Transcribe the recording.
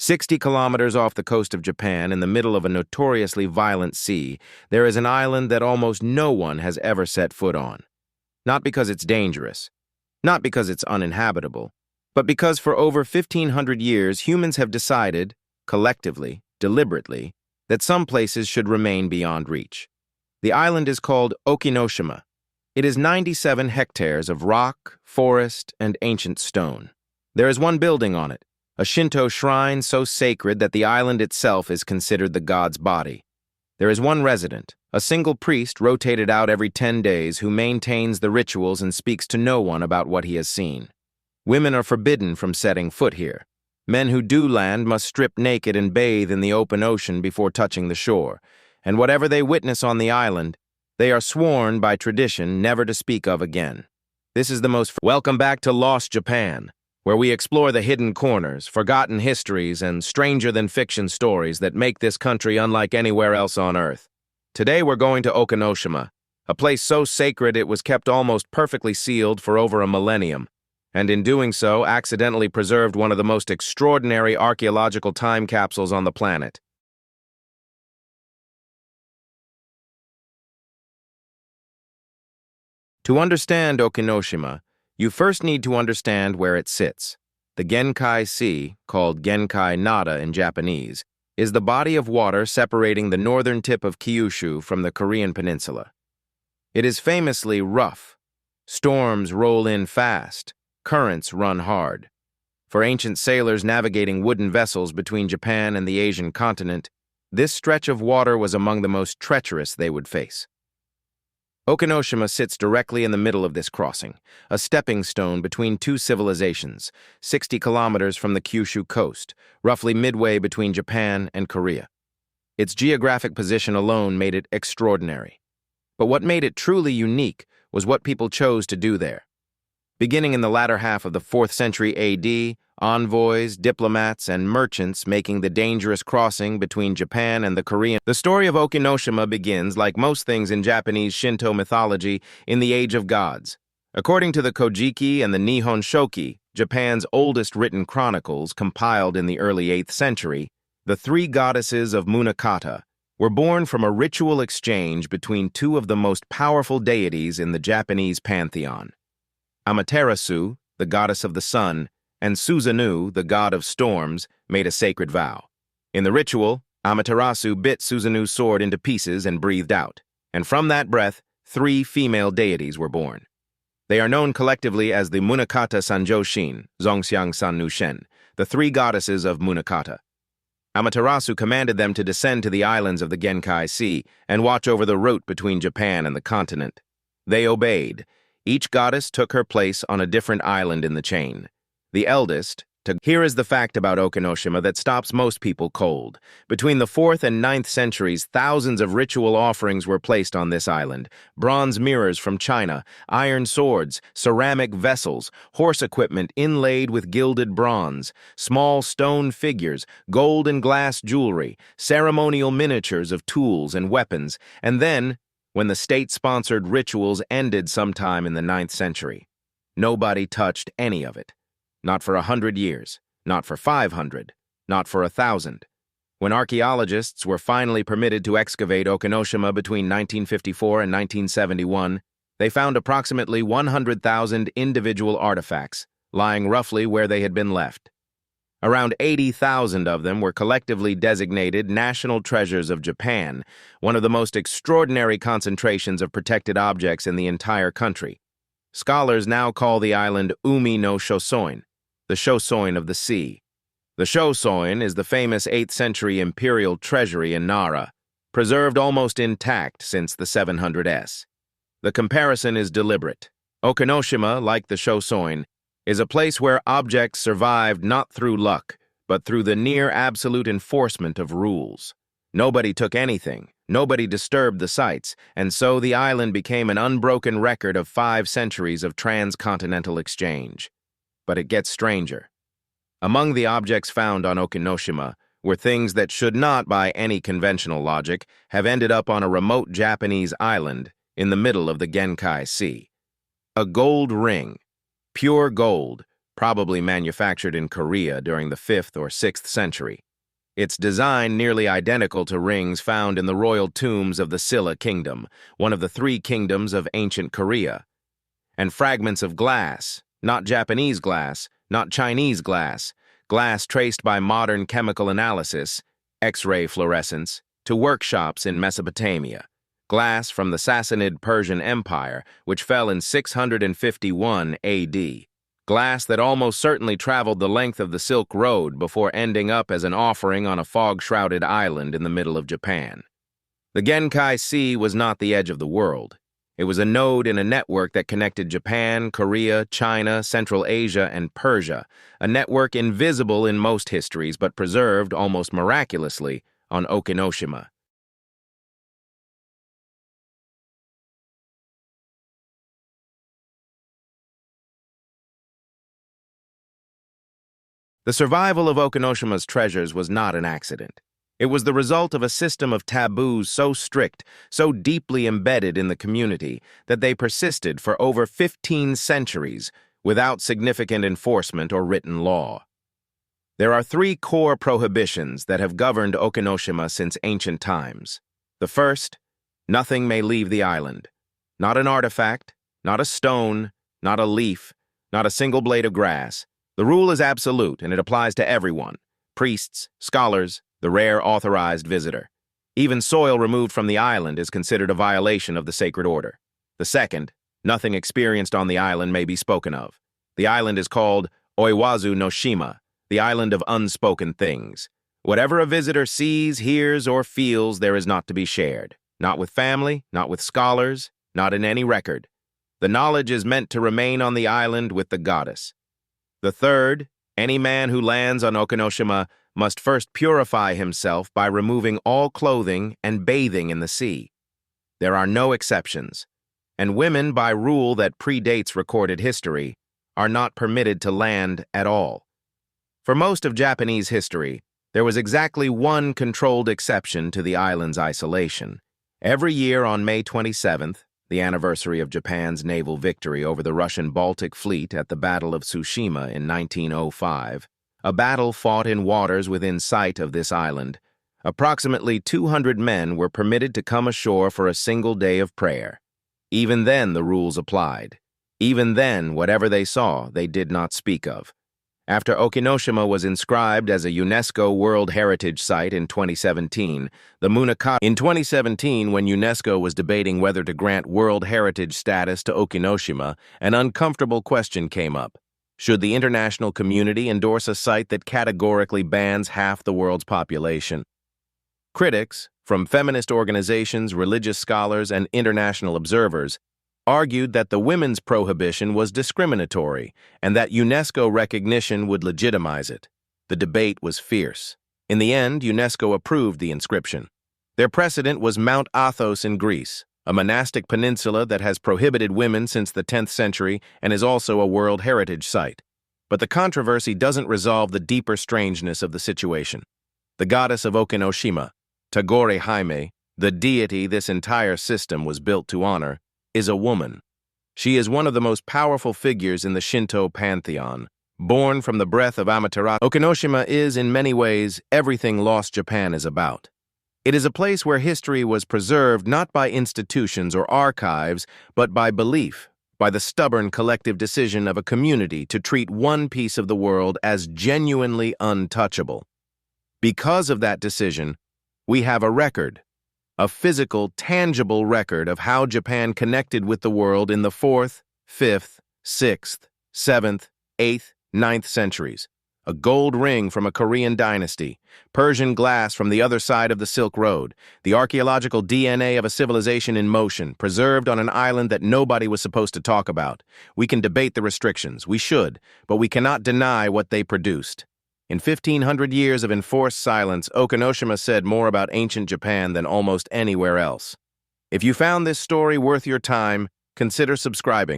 60 kilometers off the coast of Japan, in the middle of a notoriously violent sea, there is an island that almost no one has ever set foot on. Not because it's dangerous, not because it's uninhabitable, but because for over 1,500 years humans have decided, collectively, deliberately, that some places should remain beyond reach. The island is called Okinoshima. It is 97 hectares of rock, forest, and ancient stone. There is one building on it, a Shinto shrine so sacred that the island itself is considered the god's body. There is one resident, a single priest rotated out every 10 days who maintains the rituals and speaks to no one about what he has seen. Women are forbidden from setting foot here. Men who do land must strip naked and bathe in the open ocean before touching the shore, and whatever they witness on the island, they are sworn by tradition never to speak of again. This is the most... Welcome back to Lost Japan, where we explore the hidden corners, forgotten histories, and stranger-than-fiction stories that make this country unlike anywhere else on Earth. Today we're going to Okinoshima, a place so sacred it was kept almost perfectly sealed for over a millennium, and in doing so accidentally preserved one of the most extraordinary archaeological time capsules on the planet. To understand Okinoshima, you first need to understand where it sits. The Genkai Sea, called Genkai Nada in Japanese, is the body of water separating the northern tip of Kyushu from the Korean peninsula. It is famously rough. Storms roll in fast, currents run hard. For ancient sailors navigating wooden vessels between Japan and the Asian continent, this stretch of water was among the most treacherous they would face. Okinoshima sits directly in the middle of this crossing, a stepping stone between two civilizations, 60 kilometers from the Kyushu coast, roughly midway between Japan and Korea. Its geographic position alone made it extraordinary. But what made it truly unique was what people chose to do there. Beginning in the latter half of the 4th century AD, envoys, diplomats, and merchants making the dangerous crossing between Japan and the Korean. The story of Okinoshima begins, like most things in Japanese Shinto mythology, in the Age of Gods. According to the Kojiki and the Nihon Shoki, Japan's oldest written chronicles compiled in the early 8th century, the three goddesses of Munakata were born from a ritual exchange between two of the most powerful deities in the Japanese pantheon. Amaterasu, the goddess of the sun, and Susanoo, the god of storms, made a sacred vow. In the ritual, Amaterasu bit Susanoo's sword into pieces and breathed out, and from that breath, 3 female deities were born. They are known collectively as the Munakata Sanjoshin, Zongxiang Sannu Shen, the 3 goddesses of Munakata. Amaterasu commanded them to descend to the islands of the Genkai Sea and watch over the route between Japan and the continent. They obeyed. Each goddess took her place on a different island in the chain. The eldest, here is the fact about Okinoshima that stops most people cold. Between the 4th and 9th centuries, thousands of ritual offerings were placed on this island. Bronze mirrors from China, iron swords, ceramic vessels, horse equipment inlaid with gilded bronze, small stone figures, gold and glass jewelry, ceremonial miniatures of tools and weapons, and then, when the state-sponsored rituals ended sometime in the 9th century, nobody touched any of it. Not for 100 years, not for 500, not for 1,000. When archaeologists were finally permitted to excavate Okinoshima between 1954 and 1971, they found approximately 100,000 individual artifacts, lying roughly where they had been left. Around 80,000 of them were collectively designated National Treasures of Japan, one of the most extraordinary concentrations of protected objects in the entire country. Scholars now call the island Umi no Shosoin, the Shosoin of the sea. The Shosoin is the famous 8th century imperial treasury in Nara, preserved almost intact since the 700s. The comparison is deliberate. Okinoshima, like the Shosoin, is a place where objects survived not through luck, but through the near-absolute enforcement of rules. Nobody took anything, nobody disturbed the sites, and so the island became an unbroken record of 5 centuries of transcontinental exchange. But it gets stranger. Among the objects found on Okinoshima were things that should not, by any conventional logic, have ended up on a remote Japanese island in the middle of the Genkai Sea. A gold ring, pure gold, probably manufactured in Korea during the 5th or 6th century. Its design nearly identical to rings found in the royal tombs of the Silla Kingdom, one of the 3 kingdoms of ancient Korea. And fragments of glass, not Japanese glass, not Chinese glass, glass traced by modern chemical analysis, X-ray fluorescence, to workshops in Mesopotamia. Glass from the Sassanid Persian Empire, which fell in 651 AD. Glass that almost certainly traveled the length of the Silk Road before ending up as an offering on a fog-shrouded island in the middle of Japan. The Genkai Sea was not the edge of the world. It was a node in a network that connected Japan, Korea, China, Central Asia, and Persia, a network invisible in most histories but preserved almost miraculously on Okinoshima. The survival of Okinoshima's treasures was not an accident. It was the result of a system of taboos so strict, so deeply embedded in the community, that they persisted for over 15 centuries without significant enforcement or written law. There are 3 core prohibitions that have governed Okinoshima since ancient times. The first, nothing may leave the island. Not an artifact, not a stone, not a leaf, not a single blade of grass. The rule is absolute, and it applies to everyone: priests, scholars, the rare authorized visitor. Even soil removed from the island is considered a violation of the sacred order. The second, nothing experienced on the island may be spoken of. The island is called Oiwazu no Shima, the island of unspoken things. Whatever a visitor sees, hears, or feels, there is not to be shared. Not with family, not with scholars, not in any record. The knowledge is meant to remain on the island with the goddess. The third, any man who lands on Okinoshima must first purify himself by removing all clothing and bathing in the sea. There are no exceptions, and women, by rule that predates recorded history, are not permitted to land at all. For most of Japanese history, there was exactly one controlled exception to the island's isolation. Every year on May 27th, the anniversary of Japan's naval victory over the Russian Baltic Fleet at the Battle of Tsushima in 1905, a battle fought in waters within sight of this island, approximately 200 men were permitted to come ashore for a single day of prayer. Even then, the rules applied. Even then, whatever they saw, they did not speak of. After Okinoshima was inscribed as a UNESCO World Heritage Site in 2017, In 2017, when UNESCO was debating whether to grant World Heritage status to Okinoshima, an uncomfortable question came up. Should the international community endorse a site that categorically bans half the world's population? Critics, from feminist organizations, religious scholars, and international observers, argued that the women's prohibition was discriminatory and that UNESCO recognition would legitimize it. The debate was fierce. In the end, UNESCO approved the inscription. Their precedent was Mount Athos in Greece, a monastic peninsula that has prohibited women since the 10th century and is also a World Heritage Site. But the controversy doesn't resolve the deeper strangeness of the situation. The goddess of Okinoshima, Tagore Hime, the deity this entire system was built to honor, is a woman. She is one of the most powerful figures in the Shinto pantheon. Born from the breath of Amaterasu, Okinoshima is, in many ways, everything lost Japan is about. It is a place where history was preserved not by institutions or archives, but by belief, by the stubborn collective decision of a community to treat one piece of the world as genuinely untouchable. Because of that decision, we have a record. A physical, tangible record of how Japan connected with the world in the 4th, 5th, 6th, 7th, 8th, 9th centuries. A gold ring from a Korean dynasty, Persian glass from the other side of the Silk Road, the archaeological DNA of a civilization in motion, preserved on an island that nobody was supposed to talk about. We can debate the restrictions, we should, but we cannot deny what they produced. In 1,500 years of enforced silence, Okinoshima said more about ancient Japan than almost anywhere else. If you found this story worth your time, consider subscribing.